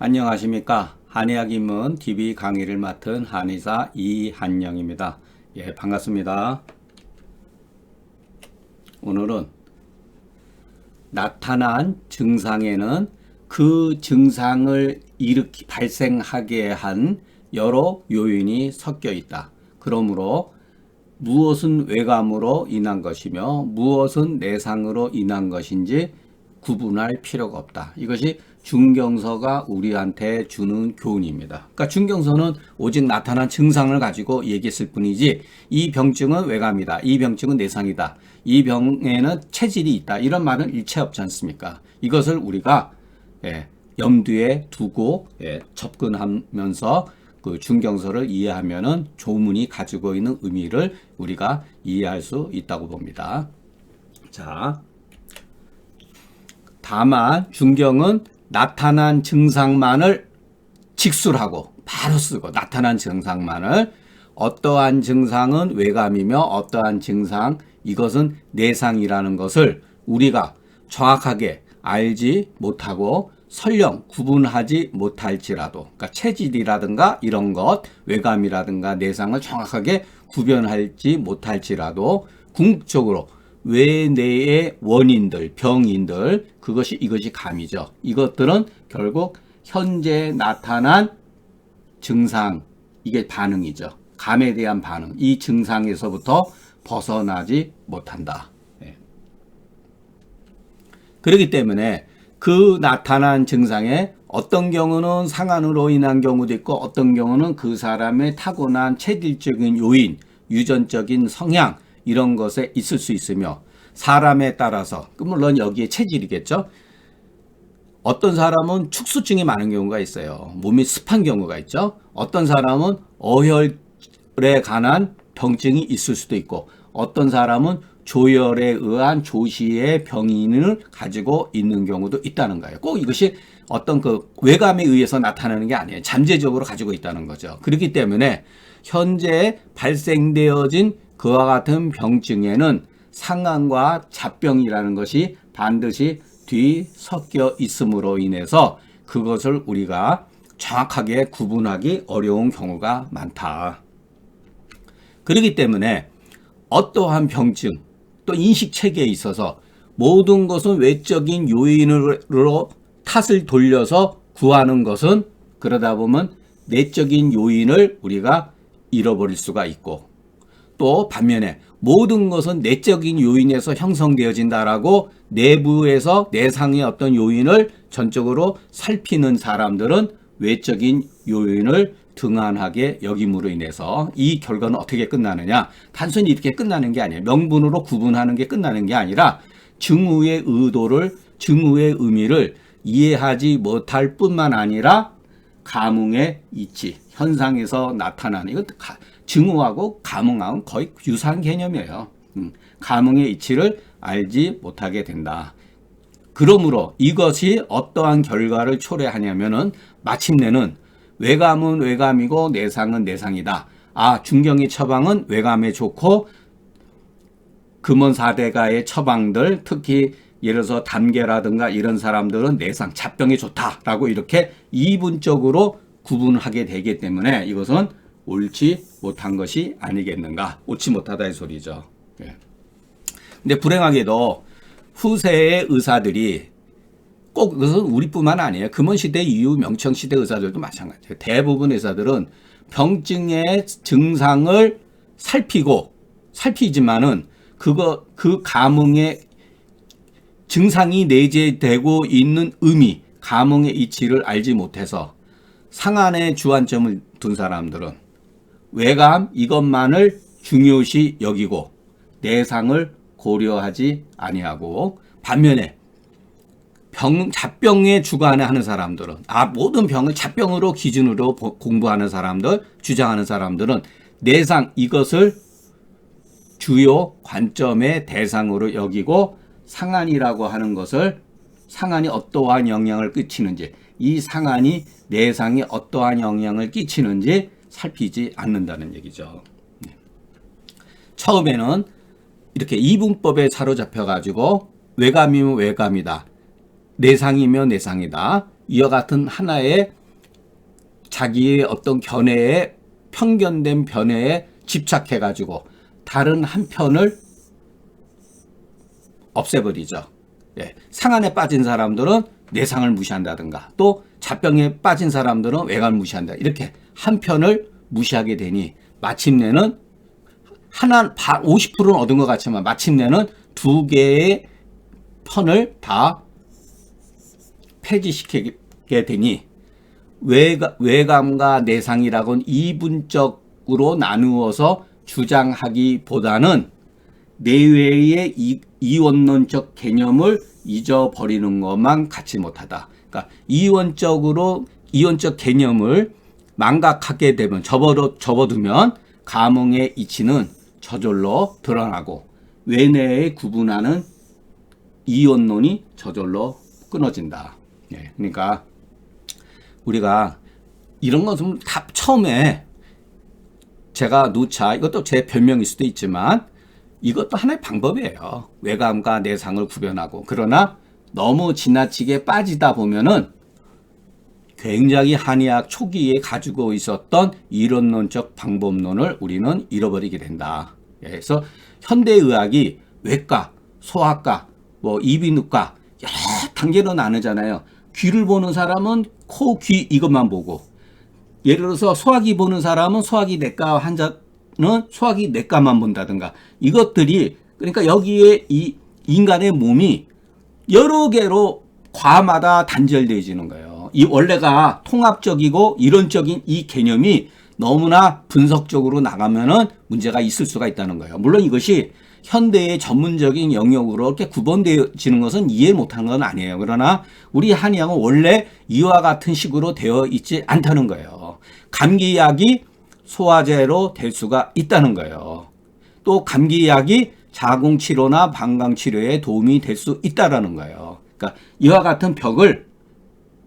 안녕하십니까. 한의학 입문 TV 강의를 맡은 한의사 이한영입니다. 예, 반갑습니다. 오늘은 나타난 증상에는 그 증상을 발생하게 한 여러 요인이 섞여 있다. 그러므로 무엇은 외감으로 인한 것이며 무엇은 내상으로 인한 것인지 구분할 필요가 없다. 이것이 중경서가 우리한테 주는 교훈입니다. 그러니까 중경서는 오직 나타난 증상을 가지고 얘기했을 뿐이지 이 병증은 외감이다. 이 병증은 내상이다. 이 병에는 체질이 있다. 이런 말은 일체 없지 않습니까? 이것을 우리가 염두에 두고 접근하면서 그 중경서를 이해하면은 조문이 가지고 있는 의미를 우리가 이해할 수 있다고 봅니다. 자, 다만 중경은 나타난 증상만을 직술하고 바로 쓰고 나타난 증상만을 어떠한 증상은 외감이며 어떠한 증상 이것은 내상이라는 것을 우리가 정확하게 알지 못하고 설령 구분하지 못할지라도 그러니까 체질이라든가 이런 것 외감이라든가 내상을 정확하게 구별하지 못할지라도 궁극적으로 외내의 원인들, 병인들 이것이 감이죠. 이것들은 결국 현재 나타난 증상 이게 반응이죠. 감에 대한 반응 이 증상에서부터 벗어나지 못한다. 그렇기 때문에 그 나타난 증상에 어떤 경우는 상한으로 인한 경우도 있고 어떤 경우는 그 사람의 타고난 체질적인 요인, 유전적인 성향 이런 것에 있을 수 있으며 사람에 따라서 물론 여기에 체질이겠죠. 어떤 사람은 축수증이 많은 경우가 있어요. 몸이 습한 경우가 있죠. 어떤 사람은 어혈에 관한 병증이 있을 수도 있고 어떤 사람은 조혈에 의한 조시의 병인을 가지고 있는 경우도 있다는 거예요. 꼭 이것이 어떤 그 외감에 의해서 나타나는 게 아니에요. 잠재적으로 가지고 있다는 거죠. 그렇기 때문에 현재 발생되어진 그와 같은 병증에는 상한과 잡병이라는 것이 반드시 뒤섞여 있음으로 인해서 그것을 우리가 정확하게 구분하기 어려운 경우가 많다. 그렇기 때문에 어떠한 병증 또 인식체계에 있어서 모든 것은 외적인 요인으로 탓을 돌려서 구하는 것은 그러다 보면 내적인 요인을 우리가 잃어버릴 수가 있고 또 반면에 모든 것은 내적인 요인에서 형성되어진다라고 내부에서 내상의 어떤 요인을 전적으로 살피는 사람들은 외적인 요인을 등한하게 여김으로 인해서 이 결과는 어떻게 끝나느냐 단순히 이렇게 끝나는 게 아니에요. 명분으로 구분하는 게 끝나는 게 아니라 증후의 의도를 증후의 의미를 이해하지 못할 뿐만 아니라 감흥의 이치 현상에서 나타나는 이건 증후하고 감흥하고는 거의 유사한 개념이에요. 감흥의 이치를 알지 못하게 된다. 그러므로 이것이 어떠한 결과를 초래하냐면은 마침내는 외감은 외감이고 내상은 내상이다. 아, 중경의 처방은 외감에 좋고 금원 사대가의 처방들 특히 예를 들어서 담계라든가 이런 사람들은 내상, 잡병에 좋다라고 이렇게 이분적으로 구분하게 되기 때문에 이것은 옳지 못한 것이 아니겠는가. 옳지 못하다 이 소리죠. 근데 불행하게도 후세의 의사들이 꼭 그것은 우리뿐만 아니에요. 금원시대 이후 명청시대 의사들도 마찬가지예요. 대부분 의사들은 병증의 증상을 살피지만은 그 감흥의 증상이 내재되고 있는 의미, 감흥의 이치를 알지 못해서 상한의 주안점을 둔 사람들은 외감 이것만을 중요시 여기고 내상을 고려하지 아니하고 반면에 잡병에 주관하는 사람들은 모든 병을 잡병으로 기준으로 공부하는 사람들 주장하는 사람들은 내상 이것을 주요 관점의 대상으로 여기고 상한이라고 하는 것을 상한이 어떠한 영향을 끼치는지 이 상한이 내상에 어떠한 영향을 끼치는지 살피지 않는다는 얘기죠. 처음에는 이렇게 이분법에 사로잡혀 가지고 외감이면 외감이다. 내상이면 내상이다. 이와 같은 하나의 자기의 어떤 견해에 편견된 견해에 집착해가지고 다른 한편을 없애버리죠. 예, 상한에 빠진 사람들은 내상을 무시한다든가 또 잡병에 빠진 사람들은 외관을 무시한다. 이렇게 한편을 무시하게 되니 마침내는 하나 50%는 얻은 것 같지만 마침내는 두 개의 편을 다 폐지시키게 되니 외감과 내상이라고는 이분적으로 나누어서 주장하기보다는 내외의 이원론적 개념을 잊어버리는 것만 갖지 못하다. 그러니까 이원적 개념을 망각하게 되면 접어두면 감흥의 이치는 저절로 드러나고 외내에 구분하는 이원론이 저절로 끊어진다. 예, 그러니까 우리가 이런 것은 다 처음에 제가 누차 이것도 제 별명일 수도 있지만 이것도 하나의 방법이에요. 외감과 내상을 구별하고 그러나 너무 지나치게 빠지다 보면은 굉장히 한의학 초기에 가지고 있었던 이론론적 방법론을 우리는 잃어버리게 된다. 그래서 현대의학이 외과, 소아과, 이비인후과 여러 단계로 나누잖아요. 귀를 보는 사람은 코, 귀 이것만 보고 예를 들어서 소화기 보는 사람은 소화기 내과 환자는 소화기 내과만 본다든가 이것들이 그러니까 여기에 이 인간의 몸이 여러 개로 과마다 단절되어지는 거예요. 이 원래가 통합적이고 이론적인 이 개념이 너무나 분석적으로 나가면은 문제가 있을 수가 있다는 거예요. 물론 이것이 현대의 전문적인 영역으로 이렇게 구분되어지는 것은 이해 못하는 건 아니에요. 그러나 우리 한의학은 원래 이와 같은 식으로 되어 있지 않다는 거예요. 감기약이 소화제로 될 수가 있다는 거예요. 또 감기약이 자궁치료나 방광치료에 도움이 될 수 있다는 거예요. 그러니까 이와 같은 벽을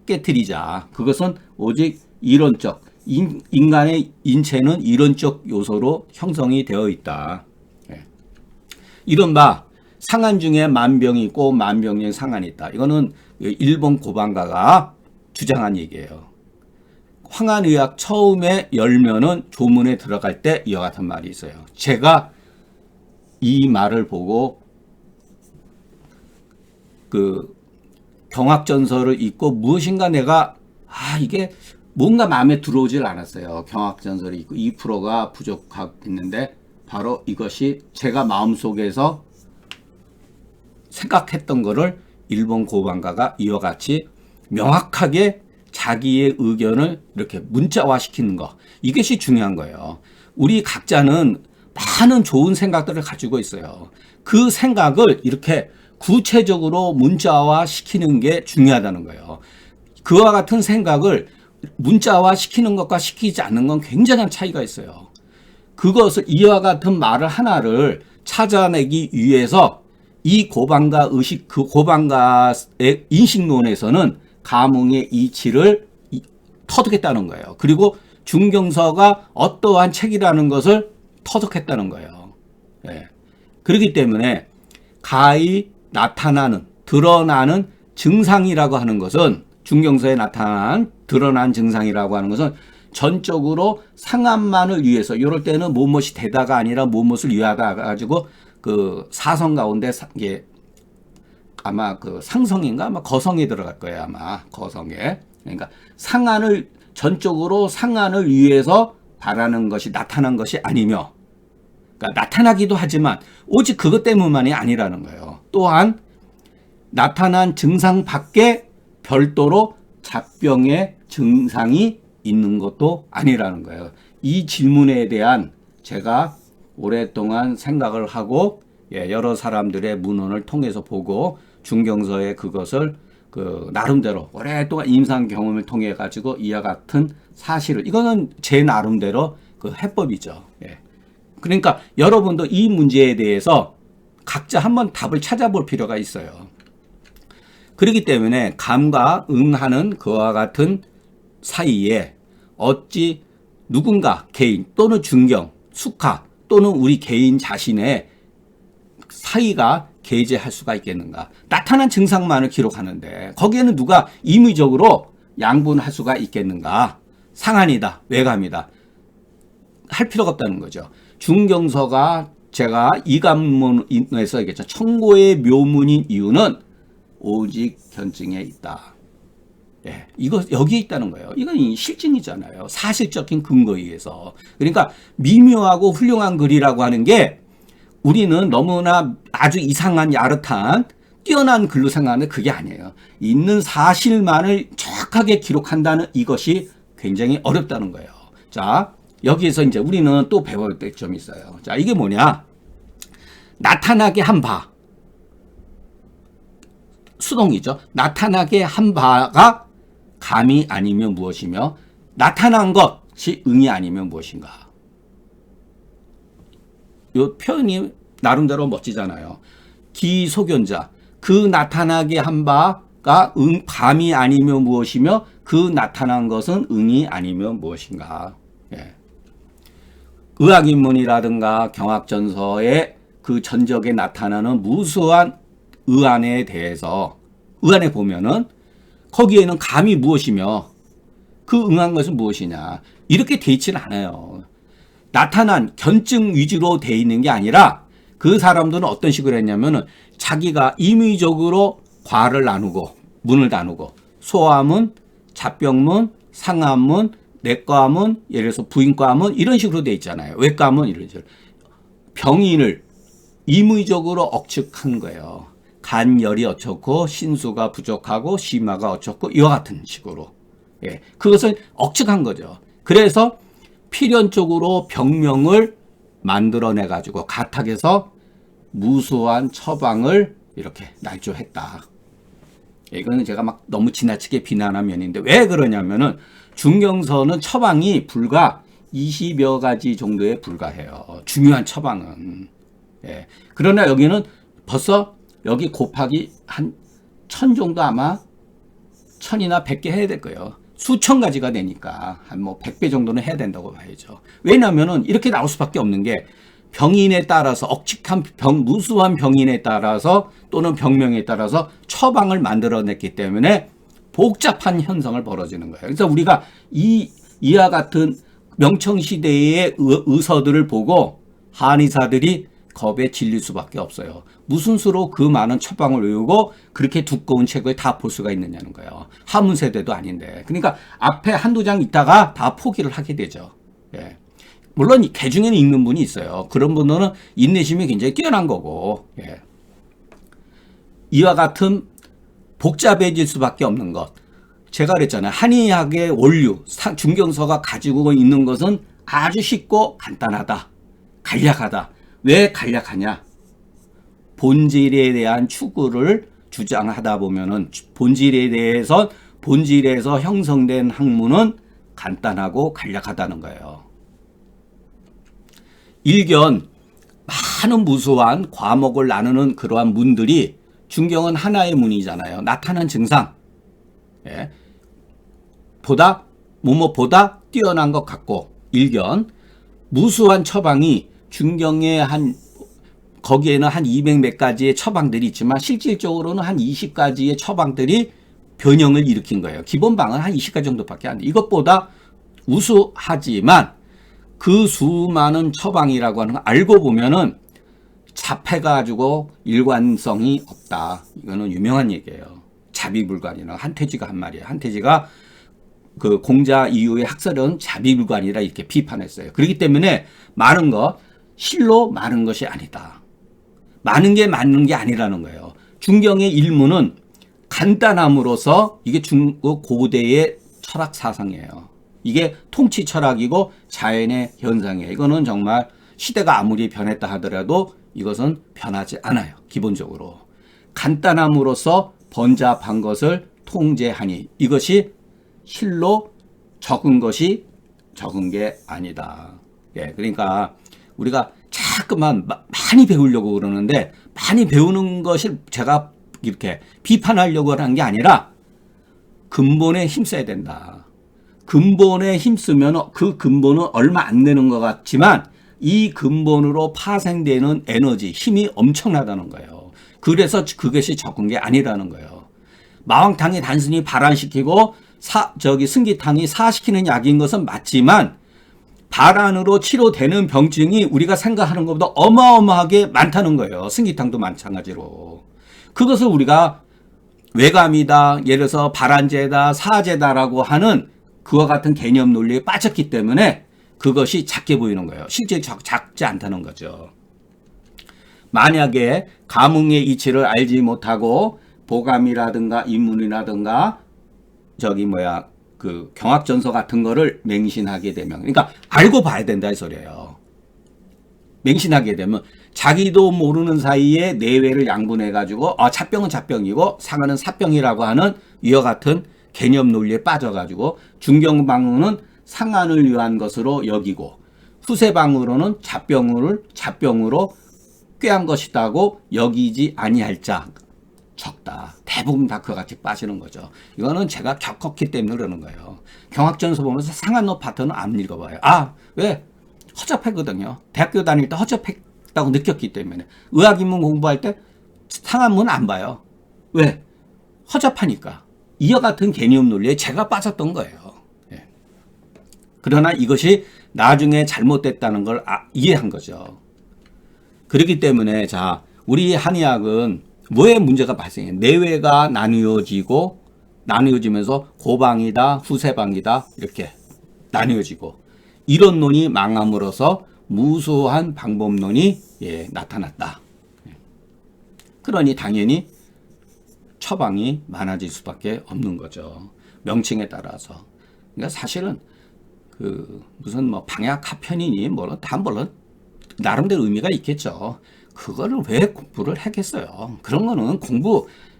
깨트리자. 그것은 오직 이론적, 인간의 인체는 이론적 요소로 형성이 되어 있다. 이른바 상한 중에 만병이 있고 만병 중에 상한이 있다. 이거는 일본 고방가가 주장한 얘기예요. 황한의학 처음에 열면은 조문에 들어갈 때 이와 같은 말이 있어요. 제가 이 말을 보고 그 경학전설을 읽고 무엇인가 내가 이게 뭔가 마음에 들어오질 않았어요. 경학전설이 있고 2%가 부족했는데 바로 이것이 제가 마음속에서 생각했던 거를 일본 고방가가 이와 같이 명확하게 자기의 의견을 이렇게 문자화시키는 거. 이것이 중요한 거예요. 우리 각자는 많은 좋은 생각들을 가지고 있어요. 그 생각을 이렇게 구체적으로 문자화시키는 게 중요하다는 거예요. 그와 같은 생각을 문자화시키는 것과 시키지 않는 건 굉장한 차이가 있어요. 그것을 이와 같은 말을 하나를 찾아내기 위해서 이 고방가 의식, 그 고방가의 인식론에서는 감흥의 이치를 터득했다는 거예요. 그리고 중경서가 어떠한 책이라는 것을 터득했다는 거예요. 예. 그렇기 때문에 가히 나타나는, 드러나는 증상이라고 하는 것은 중경서에 나타난 드러난 증상이라고 하는 것은 전적으로 상한만을 위해서 이럴 때는 무엇이 되다가 아니라 무엇을 위하다 가지고 그 사성 가운데 이게 아마 그 상성인가 아마 거성이 들어갈 거예요. 아마 거성에. 그러니까 상한을 전적으로 상한을 위해서 바라는 것이 나타난 것이 아니며 그러니까 나타나기도 하지만 오직 그것 때문만이 아니라는 거예요. 또한 나타난 증상 밖에 별도로 잡병의 증상이 있는 것도 아니라는 거예요. 이 질문에 대한 제가 오랫동안 생각을 하고 여러 사람들의 문헌을 통해서 보고 중경서에 그것을 그 나름대로 오랫동안 임상 경험을 통해 가지고 이와 같은 사실을 이거는 제 나름대로 그 해법이죠. 그러니까 여러분도 이 문제에 대해서 각자 한번 답을 찾아볼 필요가 있어요. 그렇기 때문에 감과 응하는 그와 같은 사이에 어찌 누군가 개인 또는 중경, 숙하 또는 우리 개인 자신의 사이가 게재할 수가 있겠는가. 나타난 증상만을 기록하는데 거기에는 누가 임의적으로 양분할 수가 있겠는가? 상한이다, 외감이다. 할 필요가 없다는 거죠. 중경서가 제가 이감문에서 얘기했죠. 청고의 묘문인 이유는 오직 견증에 있다. 예, 이거 여기에 있다는 거예요. 이건 실증이잖아요. 사실적인 근거에 의해서. 그러니까 미묘하고 훌륭한 글이라고 하는 게 우리는 너무나 아주 이상한 야릇한 뛰어난 글로 생각하는데 그게 아니에요. 있는 사실만을 정확하게 기록한다는 이것이 굉장히 어렵다는 거예요. 자, 여기에서 이제 우리는 또 배워야 될 점이 있어요. 자, 이게 뭐냐? 나타나게 한 바. 수동이죠. 나타나게 한 바가 감이 아니면 무엇이며 나타난 것이 응이 아니면 무엇인가. 이 표현이 나름대로 멋지잖아요. 기소견자. 그 나타나게 한 바가 감이 아니면 무엇이며 그 나타난 것은 응이 아니면 무엇인가. 예. 의학인문이라든가 경학전서의 그 전적에 나타나는 무수한 의안에 대해서 의안에 보면은 거기에는 감이 무엇이며 그 응한 것은 무엇이냐 이렇게 돼 있지는 않아요. 나타난 견증 위주로 돼 있는 게 아니라 그 사람들은 어떤 식으로 했냐면은 자기가 임의적으로 과를 나누고 문을 나누고 소아문, 잡병문, 상암문, 내과문, 예를 들어서 부인과문 이런 식으로 돼 있잖아요. 외과문 이런 식으로 병인을 임의적으로 억측한 거예요. 간열이 어떻고 신수가 부족하고 심화가 어떻고 이와 같은 식으로. 예, 그것을 억측한 거죠. 그래서 필연적으로 병명을 만들어내 가지고 가탁에서 무수한 처방을 이렇게 날조했다. 이거는 제가 막 너무 지나치게 비난한 면인데 왜 그러냐면은 중경서는 처방이 불과 20여 가지 정도에 불과해요. 중요한 처방은. 예. 그러나 여기는 벌써 여기 곱하기 한 1000 정도 아마 1000이나 100개 해야 될 거예요. 수천 가지가 되니까 한 뭐 100배 정도는 해야 된다고 봐야죠. 왜냐면은 이렇게 나올 수밖에 없는 게 병인에 따라서 억측한 무수한 병인에 따라서 또는 병명에 따라서 처방을 만들어냈기 때문에 복잡한 현상을 벌어지는 거예요. 그래서 우리가 이와 같은 명청시대의 의서들을 보고 한의사들이 겁에 질릴 수밖에 없어요. 무슨 수로 그 많은 처방을 외우고 그렇게 두꺼운 책을 다 볼 수가 있느냐는 거예요. 한문세대도 아닌데. 그러니까 앞에 한두 장 있다가 다 포기를 하게 되죠. 예. 물론 개중에는 읽는 분이 있어요. 그런 분들은 인내심이 굉장히 뛰어난 거고. 예. 이와 같은 복잡해질 수밖에 없는 것. 제가 그랬잖아요. 한의학의 원류, 중경서가 가지고 있는 것은 아주 쉽고 간단하다. 간략하다. 왜 간략하냐? 본질에 대한 추구를 주장하다 보면은 본질에서 형성된 학문은 간단하고 간략하다는 거예요. 일견 많은 무수한 과목을 나누는 그러한 문들이 중경은 하나의 문이잖아요. 나타난 증상. 예. 뭐뭐보다 뛰어난 것 같고 일견 무수한 처방이 중경에 거기에는 한 200몇 가지의 처방들이 있지만 실질적으로는 한 20가지의 처방들이 변형을 일으킨 거예요. 기본방은 한 20가지 정도밖에 안 돼. 이것보다 우수하지만 그 수많은 처방이라고 하는 거 알고 보면은 잡해가지고 일관성이 없다. 이거는 유명한 얘기예요. 자비불관이나 한태지가 한 말이에요. 한태지가 그 공자 이후의 학설은 자비불관이라 이렇게 비판했어요. 그렇기 때문에 많은 것, 실로 많은 것이 아니다. 많은 게 맞는 게 아니라는 거예요. 중경의 일문은 간단함으로써 이게 중국 고대의 철학 사상이에요. 이게 통치 철학이고 자연의 현상이에요. 이거는 정말 시대가 아무리 변했다 하더라도 이것은 변하지 않아요. 기본적으로. 간단함으로써 번잡한 것을 통제하니 이것이 실로 적은 것이 적은 게 아니다. 예, 그러니까 우리가 자꾸만 많이 배우려고 그러는데 많이 배우는 것을 제가 이렇게 비판하려고 하는 게 아니라 근본에 힘써야 된다. 근본에 힘쓰면 그 근본은 얼마 안 되는 것 같지만 이 근본으로 파생되는 에너지, 힘이 엄청나다는 거예요. 그래서 그것이 적은 게 아니라는 거예요. 마왕탕이 단순히 발안시키고 승기탕이 사시키는 약인 것은 맞지만 발안으로 치료되는 병증이 우리가 생각하는 것보다 어마어마하게 많다는 거예요. 승기탕도 마찬가지로. 그것을 우리가 외감이다, 예를 들어서 발안제다, 사제다라고 하는 그와 같은 개념 논리에 빠졌기 때문에 그것이 작게 보이는 거예요. 실제 작지 않다는 거죠. 만약에 감흥의 이치를 알지 못하고 보감이라든가 인문이라든가 그 경학전서 같은 거를 맹신하게 되면, 그러니까 알고 봐야 된다 이 소리예요. 맹신하게 되면 자기도 모르는 사이에 내외를 양분해가지고 찻병은 찻병이고 상하는 사병이라고 하는 이와 같은 개념 논리에 빠져가지고 중경방문은 상한을 위한 것으로 여기고 후세방으로는 잣병으로 꾀한 것이다고 여기지 아니할 자 적다. 대부분 다 그와 같이 빠지는 거죠. 이거는 제가 겪었기 때문에 그러는 거예요. 경학전서 보면서 상한노 파트는 안 읽어봐요. 왜? 허접했거든요. 대학교 다닐 때 허접했다고 느꼈기 때문에. 의학인문 공부할 때 상한문 안 봐요. 왜? 허접하니까. 이와 같은 개념 논리에 제가 빠졌던 거예요. 예. 그러나 이것이 나중에 잘못됐다는 걸 이해한 거죠. 그렇기 때문에 우리 한의학은 뭐에 문제가 발생해요? 내외가 나뉘어지면서 고방이다, 후세방이다 이렇게 나뉘어지고 이런 논이 망함으로써 무수한 방법론이 나타났다. 그러니 당연히 처방이 많아질 수밖에 없는 거죠. 명칭에 따라서. 그러니까 사실은 무슨 방약 합편이니 다 물론 나름대로 의미가 있겠죠. 그거를 왜 공부를 하겠어요? 그런 거는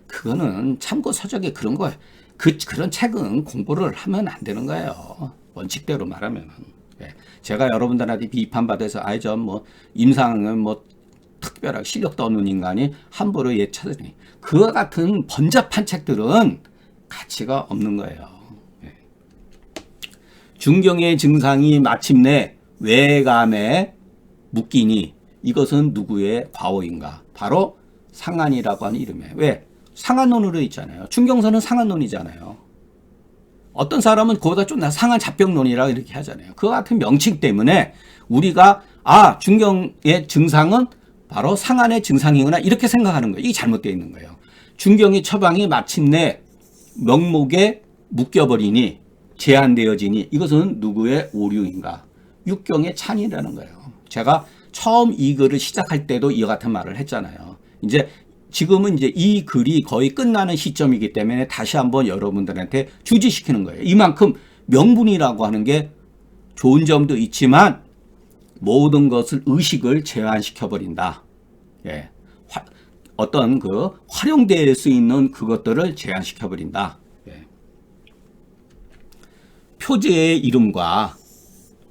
그거는 참고 서적에 그런 거예요. 그런 책은 공부를 하면 안 되는 거예요. 원칙대로 말하면은. 제가 여러분들한테 비판받아서 임상은 특별하게 실력도 없는 인간이 함부로 찾으니 그와 같은 번잡한 책들은 가치가 없는 거예요. 중경의 증상이 마침내 외감에 묶이니 이것은 누구의 과오인가? 바로 상한이라고 하는 이름이에요. 왜? 상한론으로 있잖아요. 중경서는 상한론이잖아요. 어떤 사람은 그보다 좀 상한 잡병론이라고 이렇게 하잖아요. 그와 같은 명칭 때문에 우리가 중경의 증상은 바로 상한의 증상이구나 이렇게 생각하는 거예요. 이게 잘못되어 있는 거예요. 중경의 처방이 마침내 명목에 묶여버리니 제한되어지니 이것은 누구의 오류인가? 육경의 찬이라는 거예요. 제가 처음 이 글을 시작할 때도 이와 같은 말을 했잖아요. 지금은 이 글이 거의 끝나는 시점이기 때문에 다시 한번 여러분들한테 주지시키는 거예요. 이만큼 명분이라고 하는 게 좋은 점도 있지만 모든 것을 의식을 제한시켜버린다. 어떤 활용될 수 있는 그것들을 제한시켜버린다. 표제의 이름과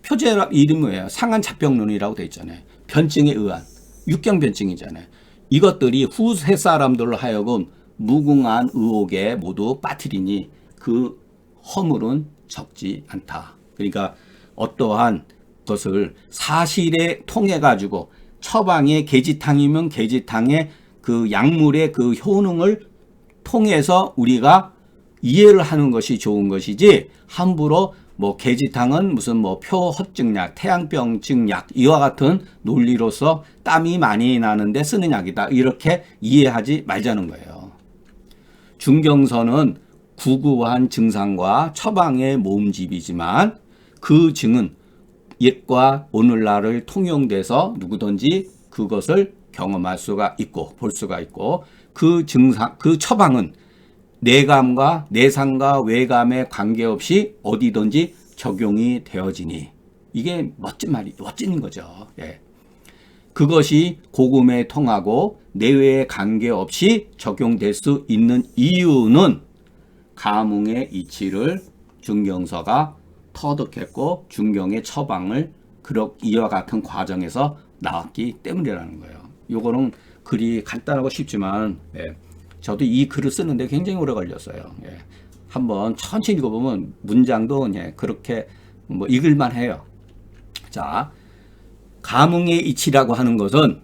표제 이름이 뭐예요? 상한 잡병론이라고 되어 있잖아요. 변증에 의한 육경변증이잖아요. 이것들이 후세 사람들로 하여금 무궁한 의혹에 모두 빠뜨리니 그 허물은 적지 않다. 그러니까 어떠한 것을 사실에 통해 가지고 처방의 계지탕이면 계지탕의 그 약물의 그 효능을 통해서 우리가 이해를 하는 것이 좋은 것이지 함부로 계지탕은 무슨 표허증약, 태양병증약 이와 같은 논리로서 땀이 많이 나는데 쓰는 약이다. 이렇게 이해하지 말자는 거예요. 중경서는 구구한 증상과 처방의 모음집이지만 그 증은 옛과 오늘날을 통용돼서 누구든지 그것을 경험할 수가 있고 볼 수가 있고 그 증상, 그 처방은 내감과 내상과 외감에 관계없이 어디든지 적용이 되어지니 이게 멋진 거죠. 그것이 고금에 통하고 내외에 관계없이 적용될 수 있는 이유는 감흥의 이치를 중경서가 터득했고 중경의 처방을 이와 같은 과정에서 나왔기 때문이라는 거예요. 요거는 글이 간단하고 쉽지만 저도 이 글을 쓰는데 굉장히 오래 걸렸어요. 한번 천천히 읽어보면 문장도 그렇게 읽을만 해요. 감흥의 이치라고 하는 것은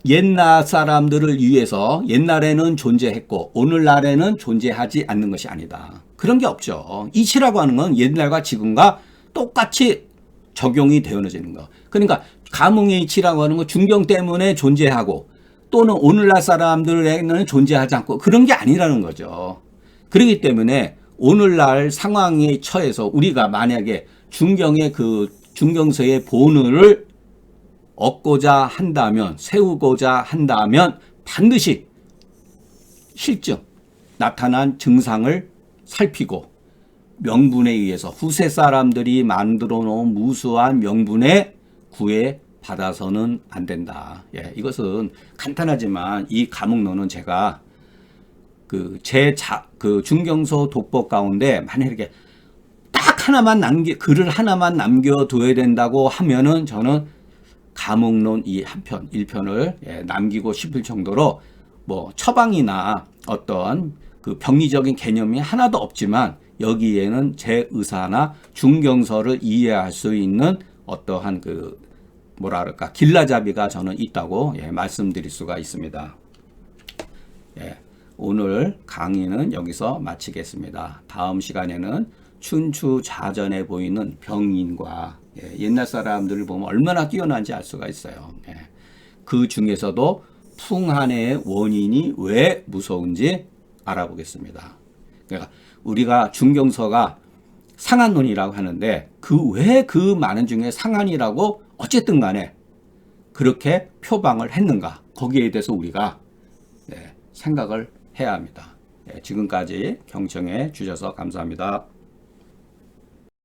옛날 사람들을 위해서 옛날에는 존재했고 오늘날에는 존재하지 않는 것이 아니다. 그런 게 없죠. 이치라고 하는 건 옛날과 지금과 똑같이 적용이 되어지는 거. 그러니까 감흥의 이치라고 하는 건 중경 때문에 존재하고 또는 오늘날 사람들에게는 존재하지 않고 그런 게 아니라는 거죠. 그렇기 때문에 오늘날 상황에 처해서 우리가 만약에 중경의 그 중경서의 본의를 얻고자 한다면, 세우고자 한다면 반드시 실증, 나타난 증상을 살피고 명분에 의해서 후세 사람들이 만들어 놓은 무수한 명분에 구애 받아서는 안 된다. 예, 이것은 간단하지만 이 감옥론은 제가 그 중경서 독법 가운데 만약 이렇게 딱 하나만 글을 하나만 남겨둬야 된다고 하면은 저는 감옥론 이 한 편, 1편을 남기고 싶을 정도로 뭐 처방이나 어떤 그 병리적인 개념이 하나도 없지만 여기에는 제 의사나 중경서를 이해할 수 있는 어떠한 그 뭐라 그럴까 길라잡이가 저는 있다고 말씀드릴 수가 있습니다. 오늘 강의는 여기서 마치겠습니다. 다음 시간에는 춘추좌전에 보이는 병인과 옛날 사람들을 보면 얼마나 뛰어난지 알 수가 있어요. 그 중에서도 풍한의 원인이 왜 무서운지 알아보겠습니다. 그러니까 우리가 중경서가 상한론이라고 하는데 왜 그 많은 중에 상한이라고 어쨌든 간에 그렇게 표방을 했는가 거기에 대해서 우리가 생각을 해야 합니다. 지금까지 경청해 주셔서 감사합니다.